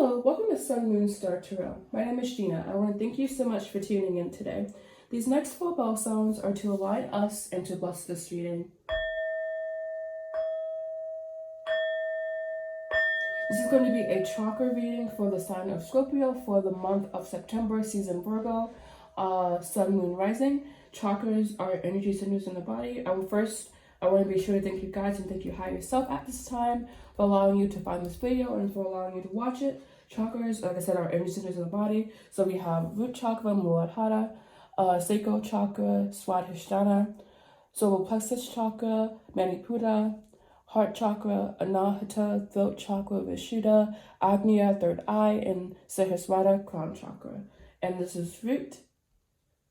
Hello, welcome to Sun, Moon, Star Tarot. My name is Gina. I want to thank you so much for tuning in today. These next 4 bell sounds are to align us and to bless this reading. This is going to be a chakra reading for the sign of Scorpio for the month of September, season Virgo, Sun, Moon, Rising. Chakras are energy centers in the body. I want to be sure to thank you guys and thank you higher self at this time for allowing you to find this video and for allowing you to watch it. Chakras, like I said, are energy centers in the body. So we have root chakra, Muladhara, sacral chakra, Swadhisthana, solar plexus chakra, Manipura, heart chakra, Anahata, throat chakra, Vishuddha, Agnya, third eye, and Sahasrara, crown chakra. And this is root,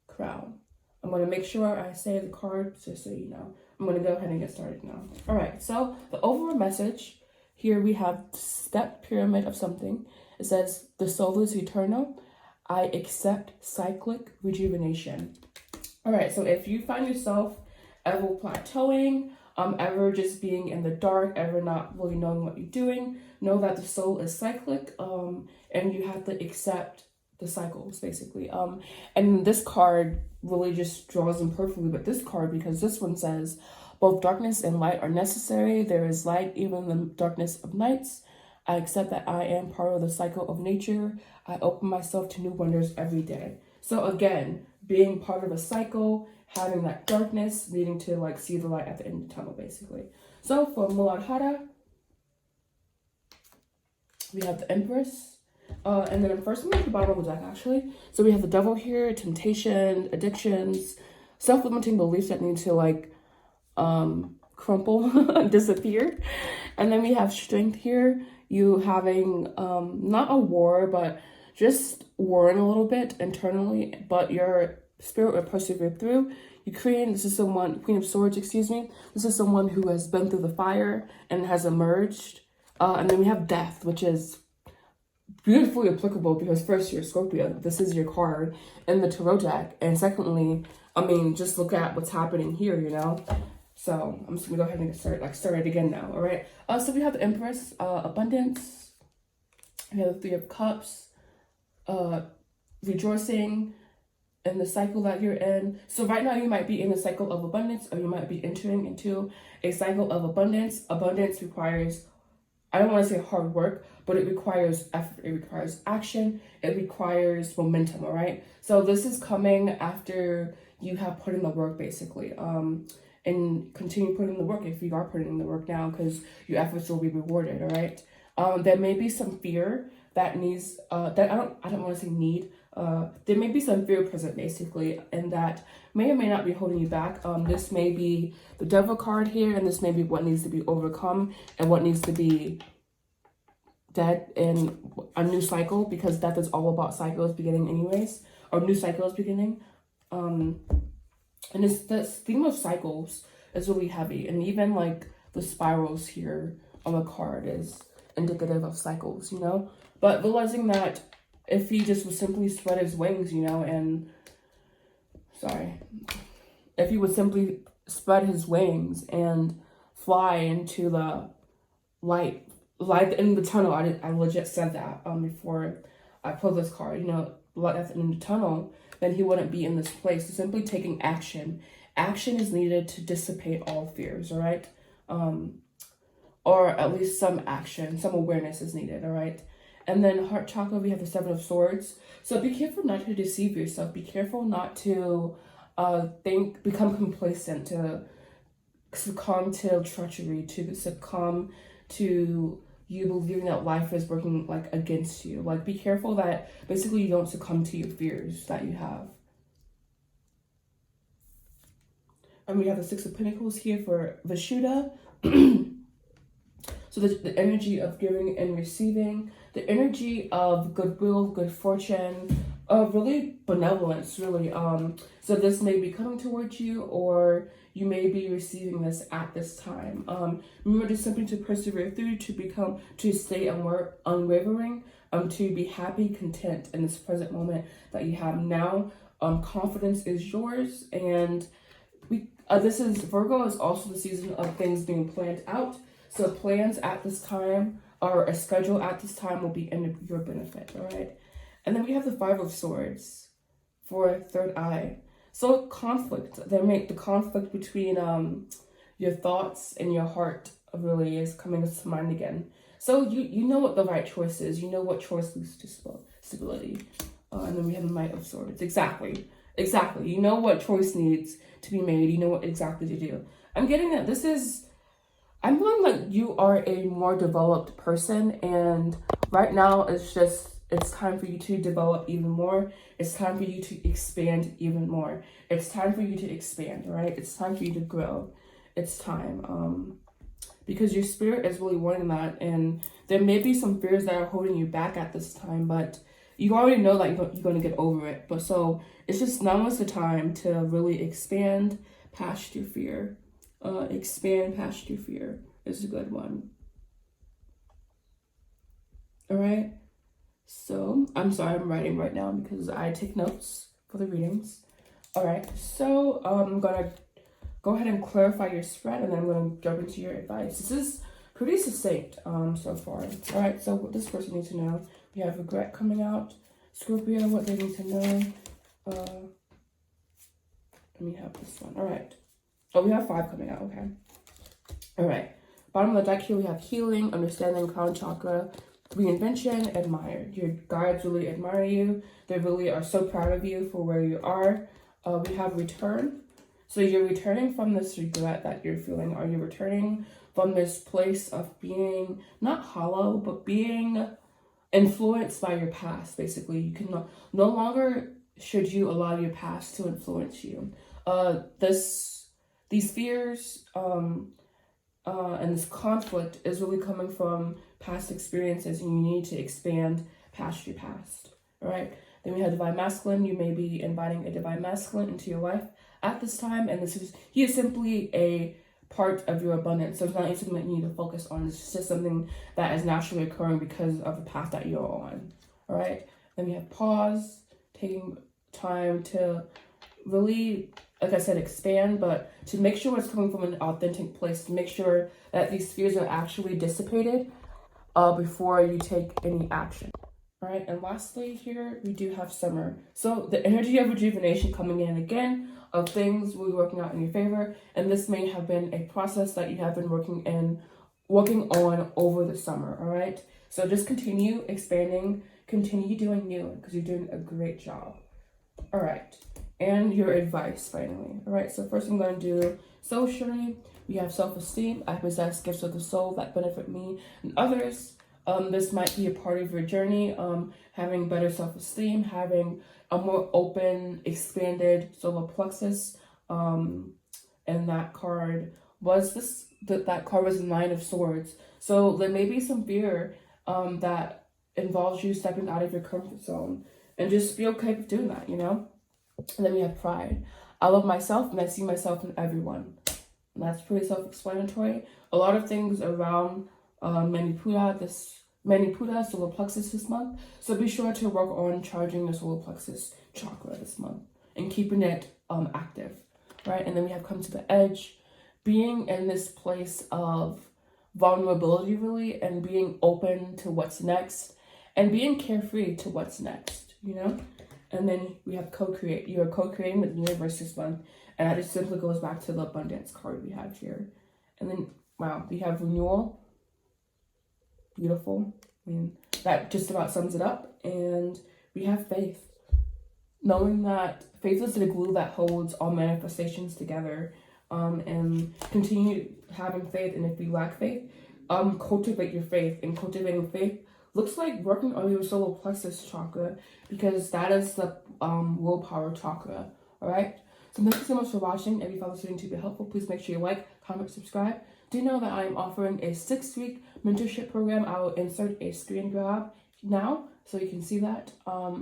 crown. I'm going to make sure I say the cards just so you know. I'm going to go ahead and get started now. All right, so the overall message, here we have step pyramid of something. It says, the soul is eternal. I accept cyclic rejuvenation. All right, so if you find yourself ever plateauing, ever just being in the dark, ever not really knowing what you're doing, know that the soul is cyclic, and you have to accept the cycles, basically. And this card really just draws them perfectly, but this card, because this one says, both darkness and light are necessary. There is light even in the darkness of nights. I accept that I am part of the cycle of nature. I open myself to new wonders every day. So again, being part of a cycle, having that darkness, needing to like see the light at the end of the tunnel, basically. So for Muladhara, we have the Empress. And then first I'm at the bottom of the deck, actually. So we have the Devil here, temptation, addictions, self-limiting beliefs that need to like crumple, disappear. And then we have Strength here, you having not a war, but just warring a little bit internally, but your spirit will persevere through. Ukraine, this is someone, Queen of Swords, excuse me. This is someone who has been through the fire and has emerged. And then we have Death, which is beautifully applicable because first, you're Scorpio. This is your card in the tarot deck. And secondly, I mean, just look at what's happening here, you know? So I'm just gonna go ahead and start it again now, all right? So we have the Empress, abundance. We have the Three of Cups, rejoicing in the cycle that you're in. So right now you might be in a cycle of abundance, or you might be entering into a cycle of abundance. Abundance requires, I don't want to say hard work, but it requires effort, it requires action, it requires momentum, all right? So this is coming after you have put in the work, basically. And continue putting in the work if you are putting in the work now, because your efforts will be rewarded, all right? There may be some fear that needs, that I don't want to say need, there may be some fear present, basically, and that may or may not be holding you back. This may be the Devil card here, and this may be what needs to be overcome and what needs to be dead in a new cycle, because death is all about cycles beginning anyways, or new cycles beginning. And this theme of cycles is really heavy, and even like the spirals here on the card is indicative of cycles, you know? But realizing that if he just would simply spread his wings, you know, if he would simply spread his wings and fly into the light in the tunnel, I legit said that before I pulled this card, you know, light at the end of the tunnel, then he wouldn't be in this place. So simply taking action. Action is needed to dissipate all fears, all right? Or at least some action, some awareness is needed, all right? And then heart chakra, we have the Seven of Swords. So be careful not to deceive yourself. Be careful not to become complacent, to succumb to treachery, to succumb to you believing that life is working like against you. Like, be careful that basically you don't succumb to your fears that you have. And we have the Six of Pentacles here for Vishuddha. So the energy of giving and receiving, the energy of goodwill, good fortune, really benevolence, really. So this may be coming towards you, or you may be receiving this at this time. Remember just simply to persevere through, to stay unwavering, to be happy, content in this present moment that you have now. Confidence is yours, and Virgo is also the season of things being planned out. So plans at this time or a schedule at this time will be in your benefit, all right? And then we have the Five of Swords for third eye. So conflict, the conflict between your thoughts and your heart really is coming to mind again. So you know what the right choice is. You know what choice leads to stability. And then we have the Knight of Swords. Exactly. You know what choice needs to be made. You know what exactly to do. I'm getting that I'm feeling like you are a more developed person, and right now it's time for you to develop even more. It's time for you to expand even more. It's time for you to expand, right? It's time for you to grow. It's time. Because your spirit is really wanting that, and there may be some fears that are holding you back at this time, but you already know that you're going to get over it. But so it's just now is the time to really expand past your fear. Expand past your fear is a good one. All right. So I'm sorry, I'm writing right now because I take notes for the readings. All right. So I'm gonna go ahead and clarify your spread, and then I'm gonna jump into your advice. This is pretty succinct so far. All right. So what this person needs to know. We have regret coming out. Scorpio, what they need to know. Let me have this one. All right. Oh, we have 5 coming out. Okay. All right. Bottom of the deck here, we have healing, understanding, crown chakra, reinvention, admired. Your guides really admire you. They really are so proud of you for where you are. We have return. So you're returning from this regret that you're feeling. Are you returning from this place of being not hollow, but being influenced by your past? Basically, you can no longer should you allow your past to influence you. These fears and this conflict is really coming from past experiences, and you need to expand past your past. All right. Then we have divine masculine. You may be inviting a divine masculine into your life at this time, and he is simply a part of your abundance. So it's not something that you need to focus on. It's just something that is naturally occurring because of the path that you're on. All right. Then we have pause, taking time to really, like I said, expand, but to make sure it's coming from an authentic place, to make sure that these fears are actually dissipated before you take any action. All right, and lastly here, we do have summer. So the energy of rejuvenation coming in again, of things really working out in your favor, and this may have been a process that you have been working on over the summer, all right? So just continue expanding, continue doing new, because you're doing a great job. All right, and your advice finally. All right, so first I'm going to do socially. We have self-esteem. I possess gifts of the soul that benefit me and others. This might be a part of your journey, having better self-esteem, having a more open, expanded solar plexus. And that card was that card was the Nine of Swords. So there may be some fear that involves you stepping out of your comfort zone, and just be okay with doing that, you know? And then we have pride. I love myself and I see myself in everyone. And that's pretty self-explanatory. A lot of things around Manipura, solar plexus this month. So be sure to work on charging the solar plexus chakra this month and keeping it active, right? And then we have come to the edge, being in this place of vulnerability really, and being open to what's next and being carefree to what's next, you know? And then we have co-create. You are co-creating with the universe this month, and that just simply goes back to the abundance card we have here. And then, wow, we have renewal. Beautiful. I mean, that just about sums it up. And we have faith. Knowing that faith is the glue that holds all manifestations together. And continue having faith. And if you lack faith, cultivate your faith. And cultivating faith looks like working on your solar plexus chakra, because that is the willpower chakra. All right. So thank you so much for watching. If you found this video to be helpful, please make sure you like, comment, subscribe. Do know that I am offering a 6-week mentorship program. I will insert a screen grab now so you can see that. I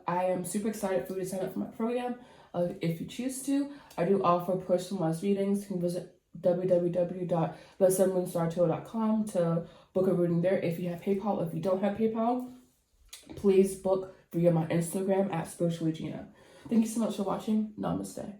am super excited for you to sign up for my program. If you choose to, I do offer personalized readings. You can visit www.thesunmoonstartarot.com to book a reading there. If you have PayPal, if you don't have PayPal, please book via my Instagram at spirituallygina. Thank you so much for watching. Namaste.